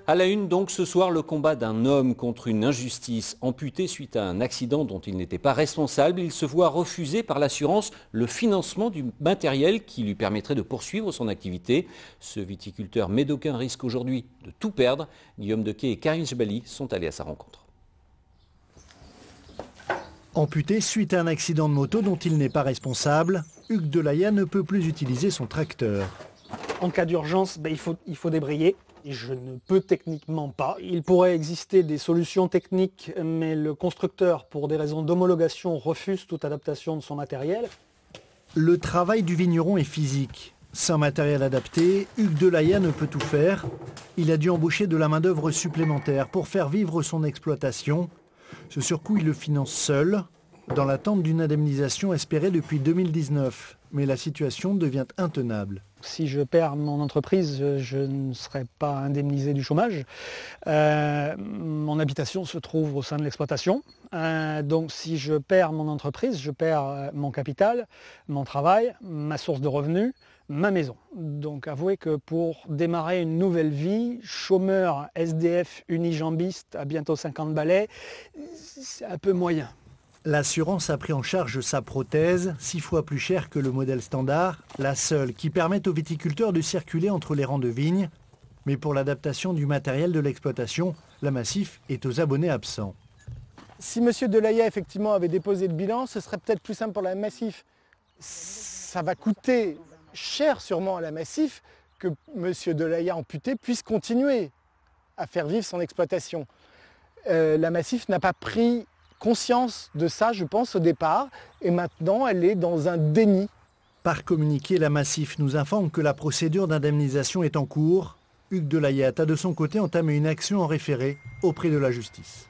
À la une donc ce soir, le combat d'un homme contre une injustice. Amputé suite à un accident dont il n'était pas responsable, il se voit refuser par l'assurance le financement du matériel qui lui permettrait de poursuivre son activité. Ce viticulteur médocain risque aujourd'hui de tout perdre. Guillaume Dequet et Karim Jebali sont allés à sa rencontre. Amputé suite à un accident de moto dont il n'est pas responsable, Hugues Delaya ne peut plus utiliser son tracteur. En cas d'urgence, il faut débrayer. Et je ne peux techniquement pas. Il pourrait exister des solutions techniques, mais le constructeur, pour des raisons d'homologation, refuse toute adaptation de son matériel. Le travail du vigneron est physique. Sans matériel adapté, Hugues Delaya ne peut tout faire. Il a dû embaucher de la main-d'œuvre supplémentaire pour faire vivre son exploitation. Ce surcoût, il le finance seul, dans l'attente d'une indemnisation espérée depuis 2019. Mais la situation devient intenable. Si je perds mon entreprise, je ne serai pas indemnisé du chômage. Mon habitation se trouve au sein de l'exploitation. Donc si je perds mon entreprise, je perds mon capital, mon travail, ma source de revenus, ma maison. Donc avouez que pour démarrer une nouvelle vie, chômeur, SDF, unijambiste à bientôt 50 balais, c'est un peu moyen. L'assurance a pris en charge sa prothèse, 6 fois plus chère que le modèle standard, la seule qui permette aux viticulteurs de circuler entre les rangs de vignes. Mais pour l'adaptation du matériel de l'exploitation, la Massif est aux abonnés absents. Si M. Delaya effectivement avait déposé le bilan, ce serait peut-être plus simple pour la Massif. Ça va coûter cher sûrement à la Massif que M. Delaya amputé puisse continuer à faire vivre son exploitation. La Massif n'a pas pris conscience de ça, je pense, au départ, et maintenant elle est dans un déni. Par communiqué, la Massif nous informe que la procédure d'indemnisation est en cours. Hugues Delaya a de son côté entamé une action en référé auprès de la justice.